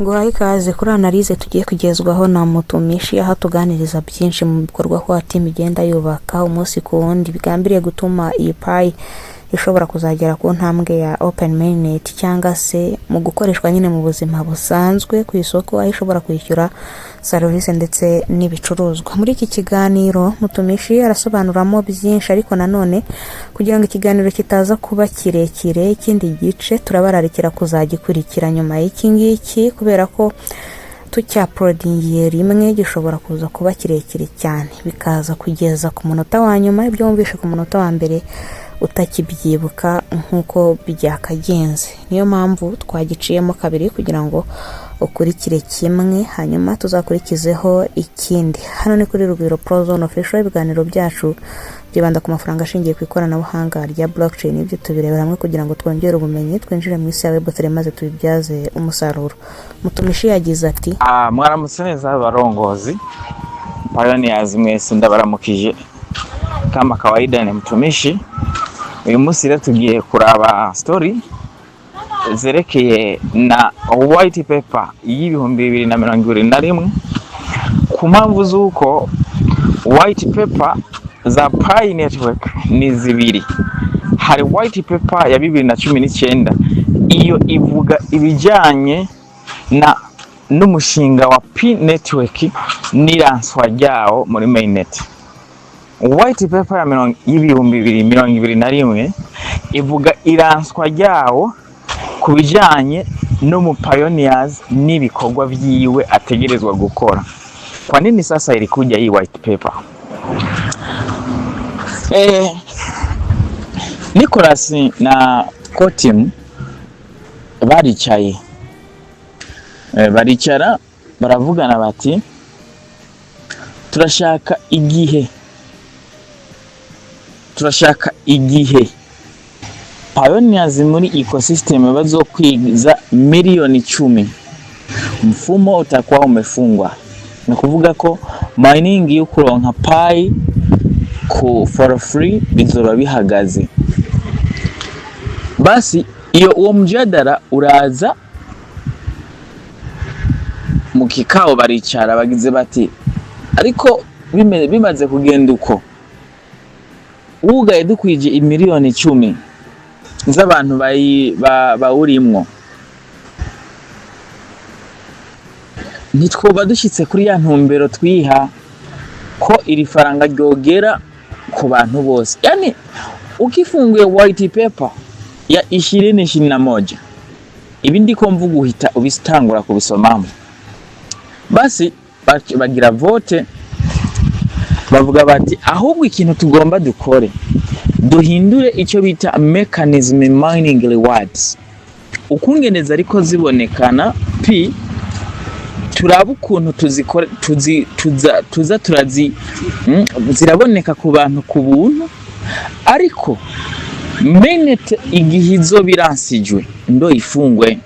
Guhaye ikaze kuri analize tugiye kugezwaho na Mutumishi, aho tuganiriza byinshi mu bikorwa kwa team igenda yubaka umunsi ku wundi bigambiriye gutuma iyi Pi ishobora kuzagera ku ntambwe ya open mainnet, cyangwa se mu gukoreshwa nyine mu buzima busanzwe ku isoko, aho ishobora kwishyura service ndetse n'ibicuruzwa. Muri iki kiganiro Mutumishi arasobanuramo byinshi, ariko nanone kugira ngo ikiganiro kitaza kuba kirekire, ikindi gice turabararikira kuzagikurikira nyuma y'iki ngiki, kubera ko tucyaprodingiye rimwe gishobora kuza kuba kirekire cyane bikaza kugeza ku munota wa nyuma, ibyo wumvishe ku munota wa mbere utakibyibuka nkuko byakagenze. Niyo mpamvu twagiciyemo kabiri kugira ngo ukurikire kimwe hanyuma tuzakurikizeho ikindi. Hano ni kuri Rugwiro Pro Zone Official, ibiganiro byacu byibanda ku mafaranga ashingiye ku ikoranabuhanga rya blockchain. Ibyo tubirebera hamwe kugira ngo twongere ubumenyi, twinjire mu isi ya Web3 maze tubibyaze umusaruro. Mutumishi yagize ati: mwaramutse neza abarongozi pioneers mwese, ndabaramukije kama kawaida. Ni Mutumishi. Uyu munsi rero tugiye kuraba story zerekeye na white paper y'ibihumbi 2021 ku mpamvu z'uko white paper za Pi network ni zibiri. Hari white paper ya 2019, iyo ivuga ibijyanye n'umushinga wa Pi network n'iranswa ryawo muri mainnet. White paper y'ibihumbi 2021 ivuga iranswa ryawo ku bijyanye no mu pioneers n'ibikorwa byiwe ategerezwa gukora. Kwa nini sasa ilikuja hii white paper? Nicholas na Kotim baricaye, baricara baravugana bati turashaka igihe pioneers muri ecosystem bazokwiza milioni 10, mfumo utakuwa umefungwa. Na kuvuga ko mining yo kuronka Pi for free bizoba bihagaze. Basi iyo uwo mjadala uraza mu kikao, baricara bagize bati ariko bimaze kugenda uko ugaye dukwije imiliyoni 10 z'abantu bawurimwo, ntitwoba dushyitse kuri ya ntumbero twiha ko iri faranga ryogera ku bantu bose. Yani ukifunguye white paper ya 2021, ibindi ko mvuga uhita ubistangura kubisomamo. Basi bagira vote, bavuga bati ahubwo ikintu tugomba dukore, duhindure icyo bita mechanism mining rewards. Ukungeneza ariko zibonekana Pi, turaba ukuntu tuzikore, ziraboneka ku bantu ku buntu, ariko mainnet igihe izo biransijwe ndo ifungwe,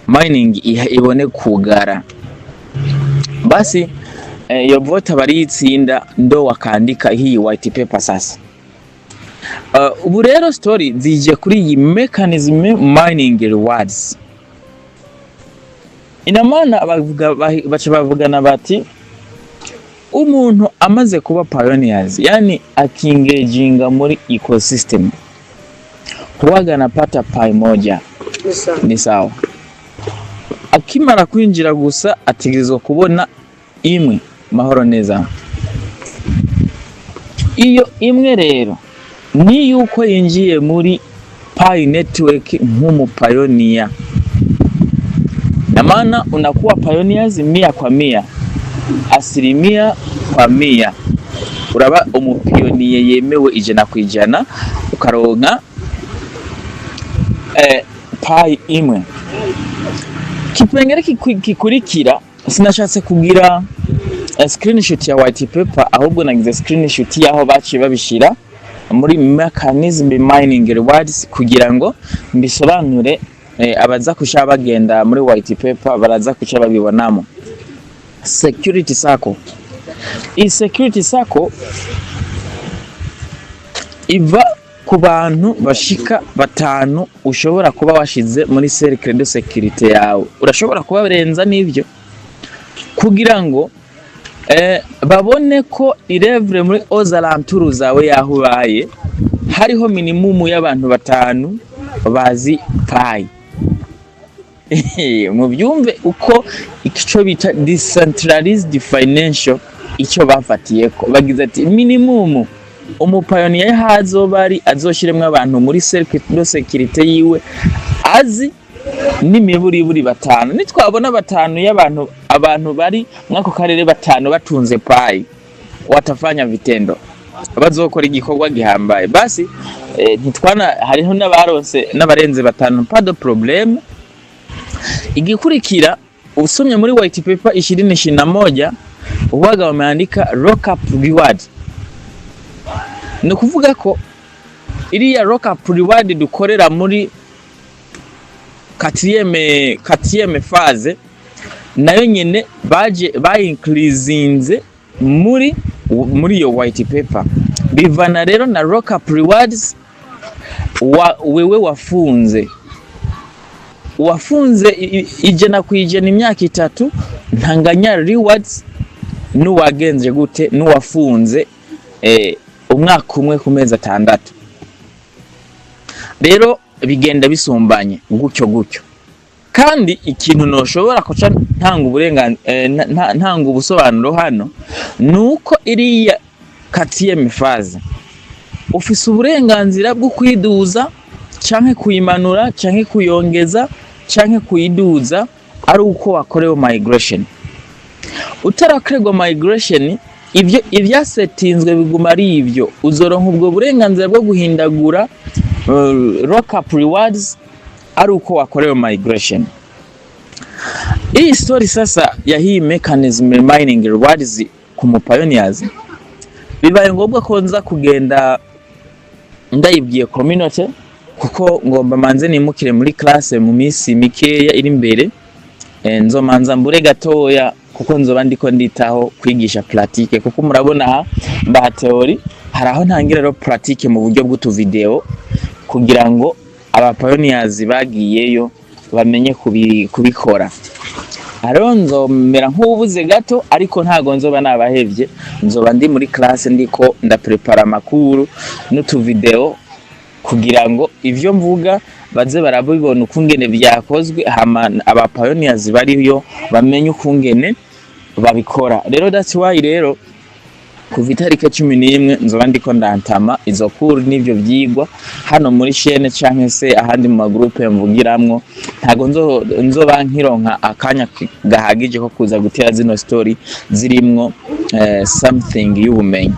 mining ibone kugara. Basi iyo vote bariyitsinda ndo wakandika hii white paper sasa. Ubu rero story zije kuri iyi mechanism mining rewards. Inamana bavugana bati umuntu amaze kuba pioneers, yani akingeginga muri ecosystem, huwaga anapata Pi moja ni sawa. Akimara kwinjira gusa ategerezwa kubona imwe mahoro neza. Iyo imwe rero ni yuko yinjiye muri Pi network nk'umu pioneer. Na maana unakuwa pioneers 100%, 100%. Uraba umupioneer yemewe 100%, ukaronka Pi imwe. Kipengere kikurikira, sinashatse kugira screenshot ya white paper, ahubwo nagize screenshot yaho baciye babishira muri mechanism mining rewards kugira ngo mbisobanure. Abaza kusha bagenda muri white paper baraza kuca babibonamo. Security circle. I security circle iva ku bantu bashika batanu ushobora kuba washize muri cercle de sécurité yawe, urashobora kuba barenza n'ivyo kugira ngo babone ko irevre muri ozalanturu zawe yaho ubaye hariho minimum y'abantu batanu bazi payi. Mu byumve uko ico bita decentralized financial icyo bafatiyeko, bagize ati minimum umupayoniye hazoba ari azoshiremwe abantu muri cercle de sécurité yiwe azi n'imiburiburi batanu. Nitwabona batanu y'abantu abantu bari mwako karere batanu batunze payi, watafanya vitendo bazokora igikorwa gihambaye. Basi ntitwana hariho n'abaronse n'abarenze batanu, pas de problème. Igikurikira usomye muri white paper 2021 uwaga wameandika lock up reward, ni kuvuga ko iriya lock up reward dukorera muri quatrième phase nayo nyene baje increasinze muri yo white paper. Bivana rero na lock up rewards wewe wafunze ijana kwijana imyaka 3 ntanganya rewards n'uwagenze gute n'uwafunze umwaka umwe ku mezi 6. Rero bigenda bisumbanye gutyo kandi ikintu noshobora kuca ntanga ubusobanuro hano nuko iriya quatrième phase ufise uburenganzira bwo kwiduza canke kuyimanura canke kuyongeza canke kuyiduza ari uko wakorewe migration. Utarakorerwa migration ivyo ivyasetinzwe biguma ari ivyo, uzoronka ubwo burenganzira bwo guhindagura lock up rewards ari uko wakorewe migration. Iyi story sasa ya hii mechanism mining rewards ku mu pioneers bibaye ngombwa ko nza kugenda ndayibwiye community, kuko ngomba manze nimukire muri classe mu misi mikeya iri imbere. Nzomanza mbure gatoya kuko nzoba ndiko nditaho kwigisha pratique, kuko murabona aha mba theory haraho ntangira ro pratique mu buryo bw'utu video kugira ngo aba pioneers bagiyeyo bamenye kubikora. Aronzo mera nk'ubuze gato ariko ntago nzoba nabahevye, nzoba ndi muri classe ndiko ndaprepara amakuru n'utu video kugira ngo ivyo mvuga baze barabibona ukungene byakozwe, hama aba pioneers bariyo bamenye ukungene babikora. Rero that's why rero kuva itariki 11 nzoba ndiko ndantama izo kuru n'ivyo vyigwa hano muri chaîne canke se ahandi mu magroupe mvugiramwo. Ntago nzoba nkironka akanya gahagije ko kuza gutera zino story zirimwo something y'ubumenyi.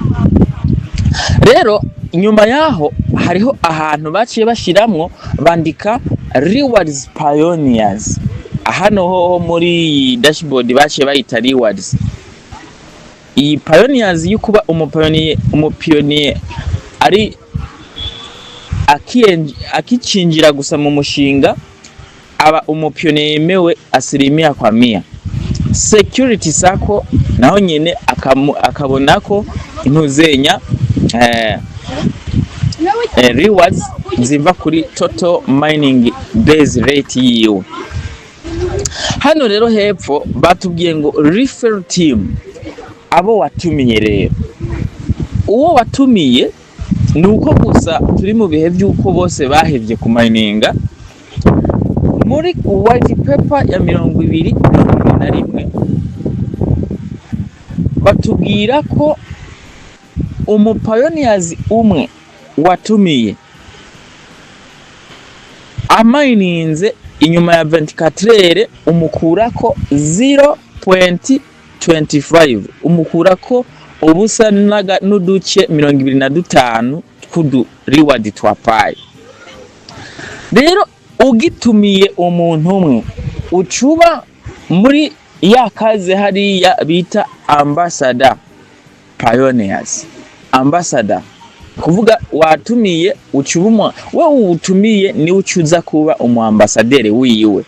Rero inyuma yaho hariho ahantu baciye bashiramwo bandika rewards pioneers. Hano ho muri dashboard baciye bayita rewards. Iyi pioneers yukuba umupioneer ari akicinjira gusa mu mushinga aba umupioneer yemewe 100%. Security sako naho nyene akabona ko intuzenya rewards ziva kuri total mining base rate yiwe. Hano rero hepfo batubwiye ngo referral team, abo watumiye rero. Uwo watumiye nuko gusa turi mu bihe by'uko bose bahevye ku mininga. Muri white paper ya 2021 batubwira ko umupioneers umwe watumiye amayininze inyuma ya 24 umukurako 0.25, umukurako ubusa n'uduce 25 kudu reward twa payi. Rero ugitumiye umuntu umwe ucuba muri ya kaze hariya bita ambassador pioneers. Ambassador kuvuga watumiye ucubumwa wewe utumiye ni ucuza kuba umuambasaderi wiwe.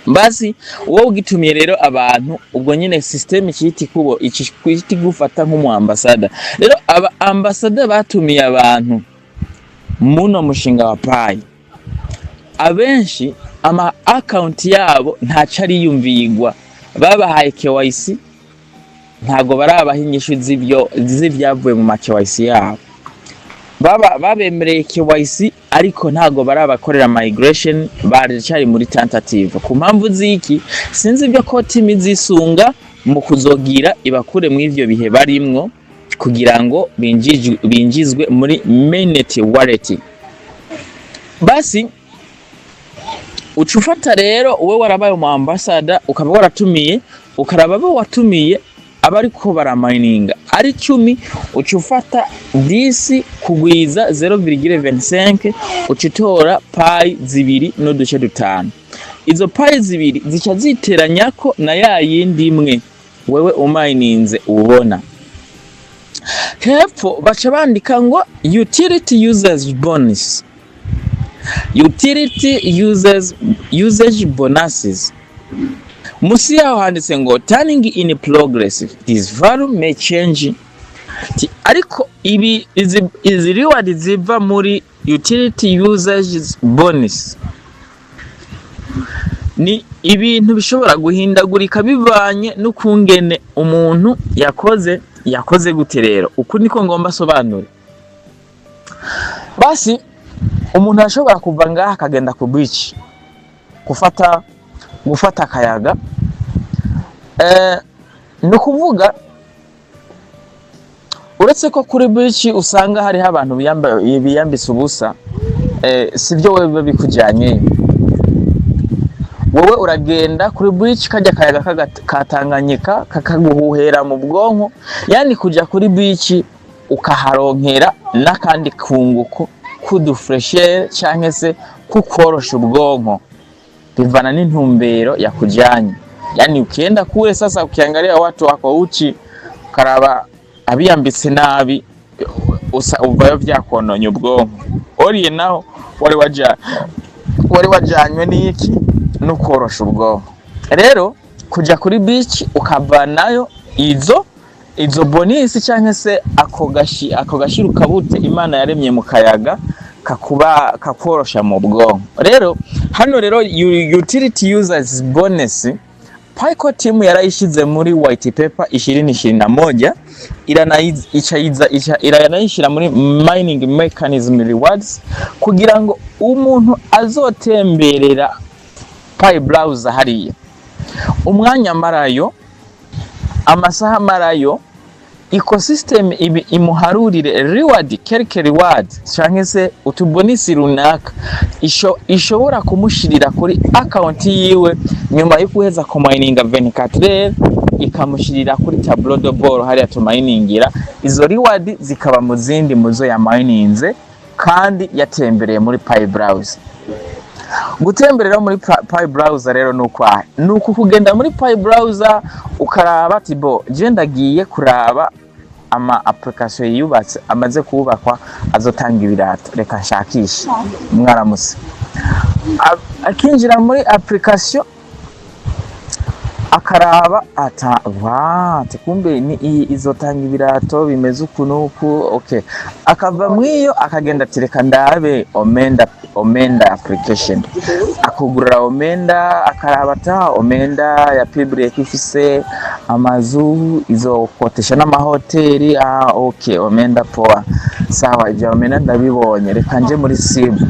Basi wowe ugitumiye rero abantu ubwo nyine system cyiti kubo iki gufata nk'umuambassador. Rero aba ambassador batumiye abantu muno mushinga wa Pi, abenshi ama account yabo ntaca ariyumvigwa, babahaye KYC ntago barabaha inyishu z'ivyavuye mu ma KYC yabo, babemereye KYC ariko ntago barabakorera migration, baracari muri tentative. Ku mpamvu ziki sinzi ibyo ko team izisunga mu kuzogira ibakure mu ivyo bihe barimwo kugira ngo binjizwe muri mainnet wallet. Basi ucufata rero uwe warabaye mu ambassador, ukaba waratumiye, ukaraba bo watumiye abariko baramininga ari 10, ucufata 10 kugwiza 0,25 ucitora Pi zibiri no duce dutanu. Izo Pi zibiri zica ziteranyako na ya yindi imwe wewe umininze ubona. Hepfo baca bandika ngo utility users bonus, utility usage bonuses. Musi yaho handitse ngo turning in progress, this value may change. Ariko izi reward ziva muri utility usage bonus ni ibintu bishobora guhindagurika bivanye n'ukungene umuntu yakoze gute. Rero uku niko ngomba sobanura. Basi umuntu ashobora kuva ngaha akagenda ku beach gufata akayaga, no kuvuga uretse ko kuri beach usanga hari abantu biyambisa ubusa, sivyo wewe bikujanye. Wowe uragenda kuri beach kajya akayaga katanganyika kakaguhuhera mu bwonko, yani kuja kuri beach ukaharonkera nakandi kunguko kudufresher canke se kukorosha ubwonko, bivana n'intumbero ya kujanye. Yani ukienda kule sasa ukiangalia watu wako uchi, karaba abiyambitse nabi, uvayo vyakononye ubwonko. Oriye naho wari wajanywe n'iki no korosha ubwonko. Rero kuja kuri beach ukavanayo izo bonus canke se ako gashiru kabute Imana yaremye mu kayaga kakorosha mu bwonko. Rero hano rero utility users bonus Pi team yarayishize muri white paper 2021, iranayishira muri mining mechanism rewards kugira ngo umuntu azotemberera Pi browser hariya umwanya marayo, amasaha marayo, ecosystem imuharurire reward, quelque reward canke se utubonisi runaka ishobora kumushirira kuri account yiwe nyuma yo kuheza ku mininga 24 ikamushirira kuri tableau de bord hariya to miningira. Izo reward zikaba mu zindi muzo ya mininze kandi yatembereye muri Pi browser. Gutemberera muri Pi browser rero nuko kugenda muri Pi browser ukaraba ati bo je ndagiye kuraba ama application yubatse amaze kubakwa azotanga ibirato, reka nshakisha mwaramuse. Akinjira muri application akaraba kumbe ni izotanga ibirato bimeze ukunuku. Okay, akava mwiyo akagenda ati reka ndabe Omenda application, akugurira Omenda, akaraba Omenda ya public ifise amazu izokotesha n'amahoteli. Okay, Omenda poa, sawa, ija Omenda ndabibonye, reka nje muri Sibu.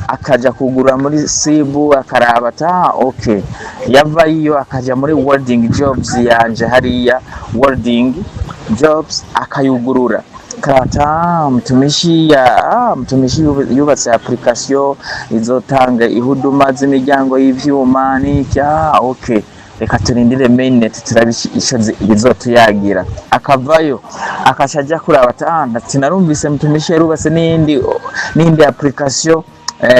Akaja kugura muri Sibu akaraba okay, yava iyo akaja muri Wording Jobs yanje hariya Wording Jobs akayugurura karata mtumishi yubatse application izotanga ihuduma z'imiryango y'ivyuma n'icya. Okay, reka turindire mainnet turabishi ico bizotuyagira. Akavayo akashaja kuraba ndati narumvise mtumishi yarubatse n'indi application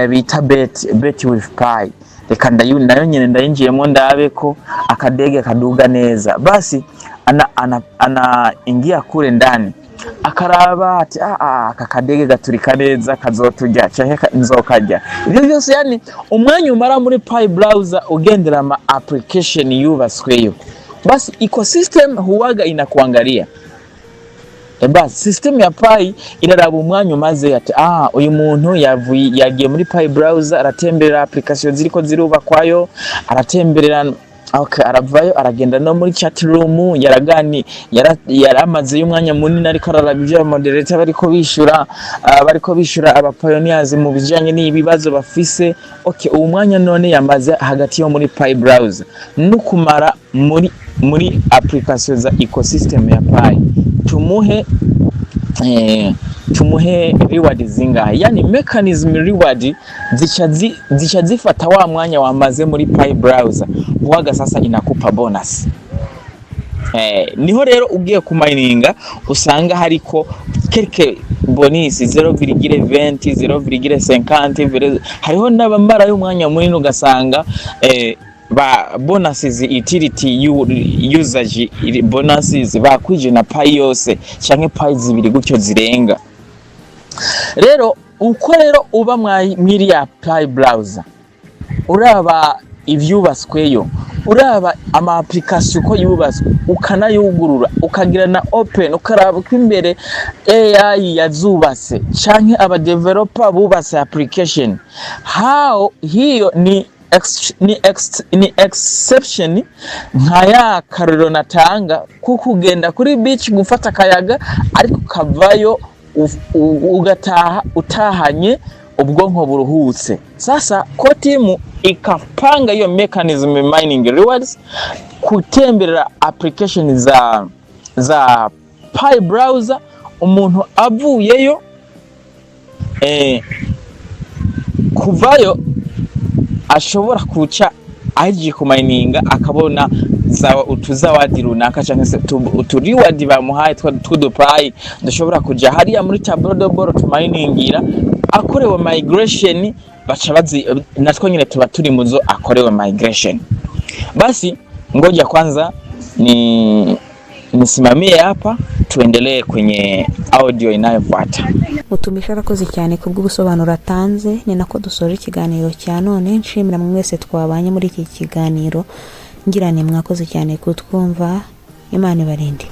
bita bet with Pi, reka nayo nyene ndayinjiyemo ndabe ko akadege kaduga neza. Basi ana ingia kule ndani akaraba ati akadege gaturika neza kazotujya canke nzokajya. Ibyo byose yani umwanya umara muri Pi browser ugendera ama application yubasweyo, basi ecosystem huwaga inakuangalia system ya Pi iraraba umwanya umaze ati uyu muntu yagiye muri Pi browser, aratemberera application ziriko zirubakwayo, aratemberera aravayo aragenda no muri chat room, yaramaze y'umwanya munini ariko araraba ibyo moderator bariko bishura aba pioneers mu bijanye n'ibibazo bafise. Uwo mwanya none yamaze hagati yo muri Pi browser no kumara muri application za ecosystem ya Pi, tumuhe reward zingahe? Yani mechanism reward zicha zifata wa mwanya wamaze muri Pi browser, waga sasa inakupa bonus. Niho rero ugiye kumininga usanga hariko quelque bonus 0,20 0,50, hariho n'abambara y'umwanya munini ugasanga ba bonuses utility usage bonuses bakwije na Pi yose canke Pi zibiri gutyo zirenga. Rero uko rero uba mwiri ya Pi browser, uraba ivyubasweyo, uraba ama application ko yubaswe, ukanayugurura, ukagira na open, ukaraba ko imbere AI yazubase canke aba developer bubase application, how hiyo ni exception nkaya karero natanga kuko ugenda kuri beach gufata kayaga ariko kavayo ugataha utahanye ubwonko buruhutse. Sasa ko timu ikapanga iyo mechanism mining rewards kutemberera application za Pi browser, umuntu avuyeyo kuvayo ashobora kuca aje kumininga akabona utuzawadi runaka cyangwa se uturiwadi bamuhaye tw'udupayi, dushobora kuja hariya muri tableau de bord tuminingira akorewe migration, bacha natwo nyine tuba turi muzo akorewe migration. Basi ngoja kwanza nisimamie hapa, tuendelee kwenye audio inayofuata. Mutumisha arakoze cyane kubw'ubusobanuro atanze, ni nako dusora ikiganiro cya none. Nshimira mwese twabanye muri iki kiganiro, ngira ni mwakoze cyane kutwumva. Imana ibarinde.